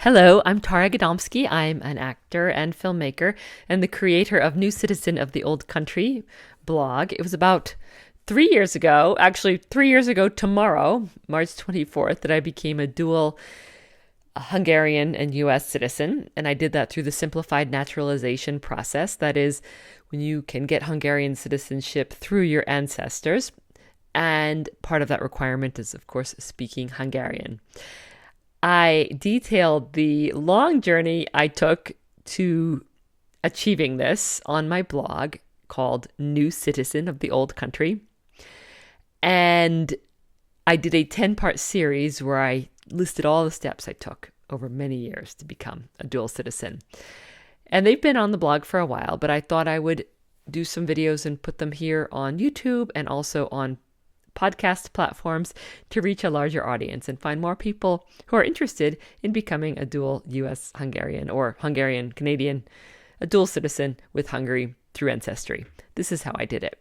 Hello, I'm Tara Gadomski. I'm an actor and filmmaker and the creator of New Citizen of the Old Country blog. It was about 3 years ago, actually 3 years ago tomorrow, March 24th, that I became a dual Hungarian and US citizen. And I did that through the simplified naturalization process. That is, when you can get Hungarian citizenship through your ancestors. And part of that requirement is, of course, speaking Hungarian. I detailed the long journey I took to achieving this on my blog called New Citizen of the Old Country. And I did a 10-part series where I listed all the steps I took over many years to become a dual citizen. And they've been on the blog for a while, but I thought I would do some videos and put them here on YouTube and also on podcast platforms to reach a larger audience and find more people who are interested in becoming a dual US Hungarian or Hungarian Canadian, a dual citizen with Hungary through ancestry. This is how I did it.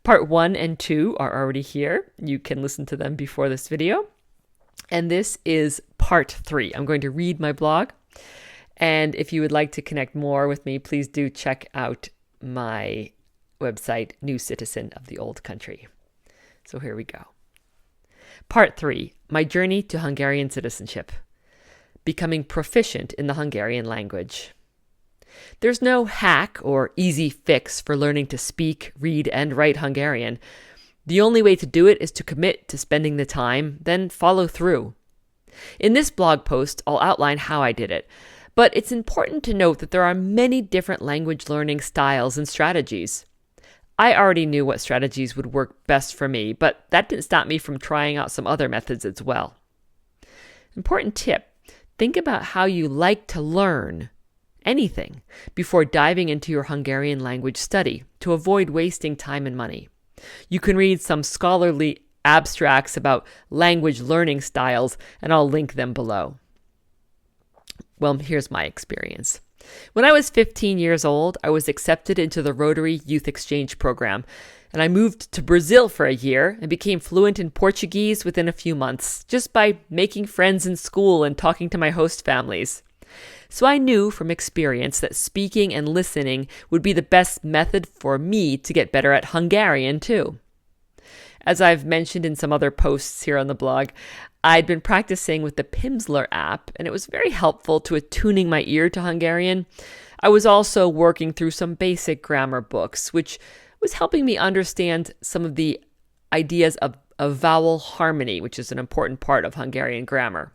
Part 1 and 2 are already here. You can listen to them before this video. And this is part 3. I'm going to read my blog. And if you would like to connect more with me, please do check out my website, New Citizen of the Old Country. So here we go. Part 3, my journey to Hungarian citizenship. Becoming proficient in the Hungarian language. There's no hack or easy fix for learning to speak, read, and write Hungarian. The only way to do it is to commit to spending the time, then follow through. In this blog post, I'll outline how I did it, but it's important to note that there are many different language learning styles and strategies. I already knew what strategies would work best for me, but that didn't stop me from trying out some other methods as well. Important tip, think about how you like to learn anything before diving into your Hungarian language study to avoid wasting time and money. You can read some scholarly abstracts about language learning styles, and I'll link them below. Well, here's my experience. When I was 15 years old, I was accepted into the Rotary Youth Exchange Program, and I moved to Brazil for a year and became fluent in Portuguese within a few months, just by making friends in school and talking to my host families. So I knew from experience that speaking and listening would be the best method for me to get better at Hungarian too. As I've mentioned in some other posts here on the blog, I'd been practicing with the Pimsleur app, and it was very helpful to attuning my ear to Hungarian. I was also working through some basic grammar books, which was helping me understand some of the ideas of vowel harmony, which is an important part of Hungarian grammar.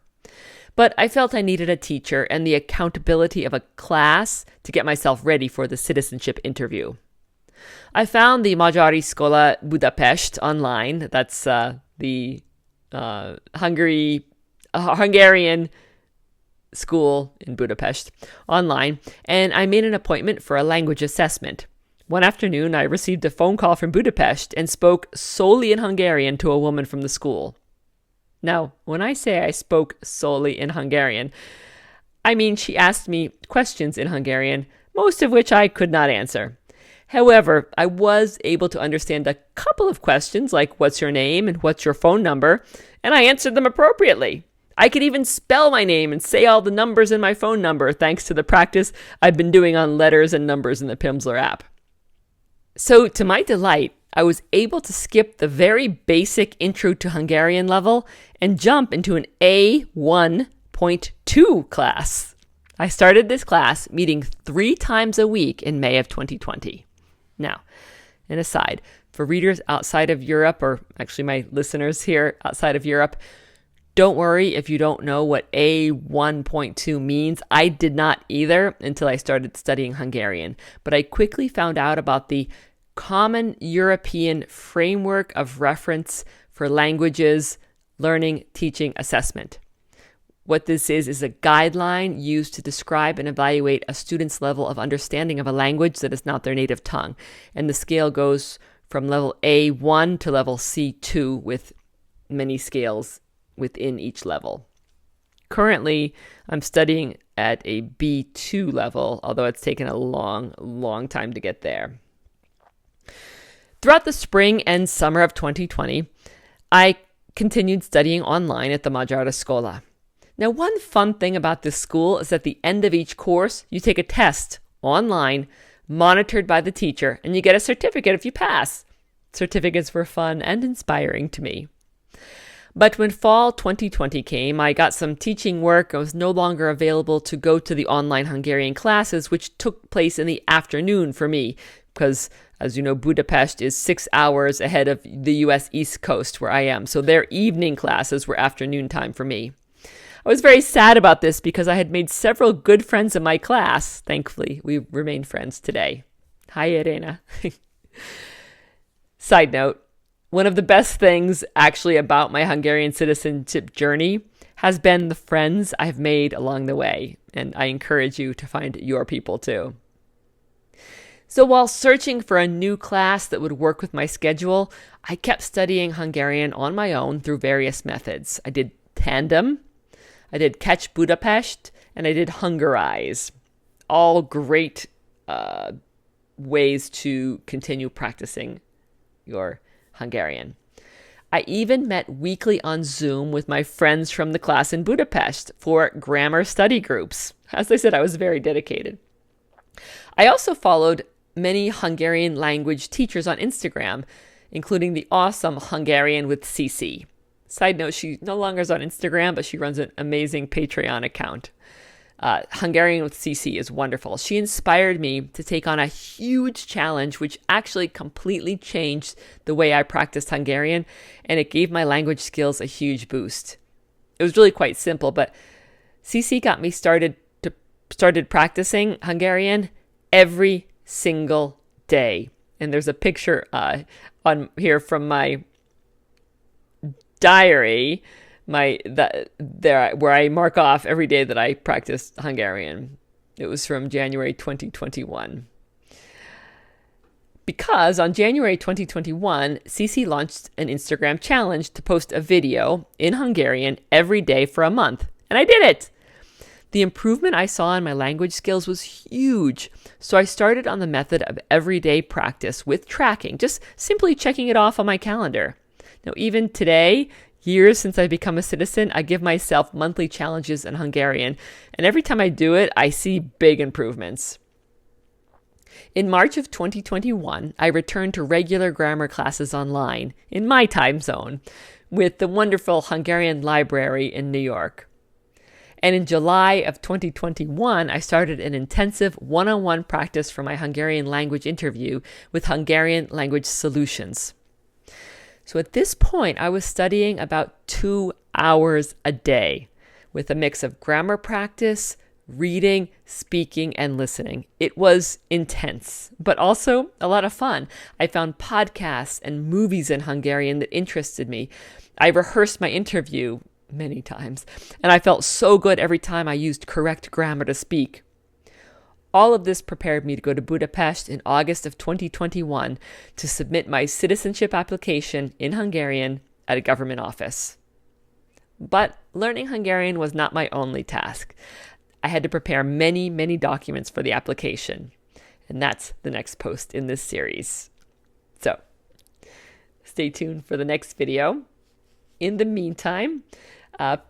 But I felt I needed a teacher and the accountability of a class to get myself ready for the citizenship interview. I found the Magyari Iskola Budapest online. That's the Hungarian school in Budapest online, and I made an appointment for a language assessment. One afternoon, I received a phone call from Budapest and spoke solely in Hungarian to a woman from the school. Now, when I say I spoke solely in Hungarian, I mean she asked me questions in Hungarian, most of which I could not answer. However, I was able to understand a couple of questions like what's your name and what's your phone number, and I answered them appropriately. I could even spell my name and say all the numbers in my phone number thanks to the practice I've been doing on letters and numbers in the Pimsleur app. So to my delight, I was able to skip the very basic Intro to Hungarian level and jump into an A1.2 class. I started this class meeting 3 times a week in May of 2020. Now, an aside, for readers outside of Europe, or actually my listeners here outside of Europe, don't worry if you don't know what A1.2 means. I did not either until I started studying Hungarian, but I quickly found out about the Common European Framework of Reference for Languages, Learning, Teaching, Assessment. What this is a guideline used to describe and evaluate a student's level of understanding of a language that is not their native tongue. And the scale goes from level A1 to level C2 with many scales within each level. Currently, I'm studying at a B2 level, although it's taken a long time to get there. Throughout the spring and summer of 2020, I continued studying online at the Magyari Iskola. Now, one fun thing about this school is at the end of each course, you take a test online, monitored by the teacher, and you get a certificate if you pass. Certificates were fun and inspiring to me. But when fall 2020 came, I got some teaching work. I was no longer available to go to the online Hungarian classes, which took place in the afternoon for me, because, as you know, Budapest is 6 hours ahead of the US East Coast where I am. So their evening classes were afternoon time for me. I was very sad about this because I had made several good friends in my class. Thankfully, we remain friends today. Hi, Irena. Side note, one of the best things actually about my Hungarian citizenship journey has been the friends I've made along the way, and I encourage you to find your people too. So while searching for a new class that would work with my schedule, I kept studying Hungarian on my own through various methods. I did Tandem, I did Catch Budapest, and I did Hungarize. All great ways to continue practicing your Hungarian. I even met weekly on Zoom with my friends from the class in Budapest for grammar study groups. As I said, I was very dedicated. I also followed many Hungarian language teachers on Instagram, including the awesome Hungarian with Cici. Side note, she no longer is on Instagram, but she runs an amazing Patreon account. Hungarian with Cici is wonderful. She inspired me to take on a huge challenge, which actually completely changed the way I practiced Hungarian, and it gave my language skills a huge boost. It was really quite simple, but Cici got me started practicing Hungarian every single day. And there's a picture on here from my diary, where I mark off every day that I practiced Hungarian. It was from January 2021. Because on January 2021, Cici launched an Instagram challenge to post a video in Hungarian every day for a month. And I did it! The improvement I saw in my language skills was huge. So I started on the method of everyday practice with tracking, just simply checking it off on my calendar. Now, even today, years since I've become a citizen, I give myself monthly challenges in Hungarian, and every time I do it, I see big improvements. In March of 2021, I returned to regular grammar classes online, in my time zone, with the wonderful Hungarian library in New York. And in July of 2021, I started an intensive one-on-one practice for my Hungarian language interview with Hungarian Language Solutions. So at this point, I was studying about 2 hours a day with a mix of grammar practice, reading, speaking, and listening. It was intense, but also a lot of fun. I found podcasts and movies in Hungarian that interested me. I rehearsed my interview many times, and I felt so good every time I used correct grammar to speak. All of this prepared me to go to Budapest in August of 2021 to submit my citizenship application in Hungarian at a government office. But learning Hungarian was not my only task. I had to prepare many, many documents for the application. And that's the next post in this series. So, stay tuned for the next video. In the meantime,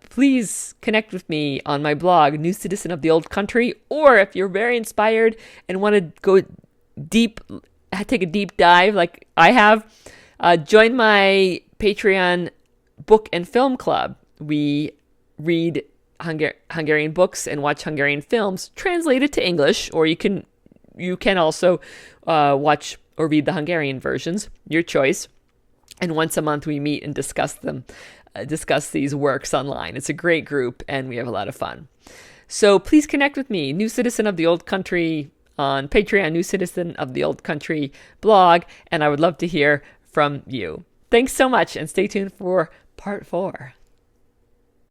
please connect with me on my blog, New Citizen of the Old Country, or if you're very inspired and want to go deep, take a deep dive like I have, join my Patreon book and film club. We read Hungarian books and watch Hungarian films translated to English, or you can also watch or read the Hungarian versions, your choice. And once a month we meet and discuss these works online. It's a great group and we have a lot of fun. So please connect with me, New Citizen of the Old Country on Patreon, New Citizen of the Old Country blog, and I would love to hear from you. Thanks so much and stay tuned for part 4.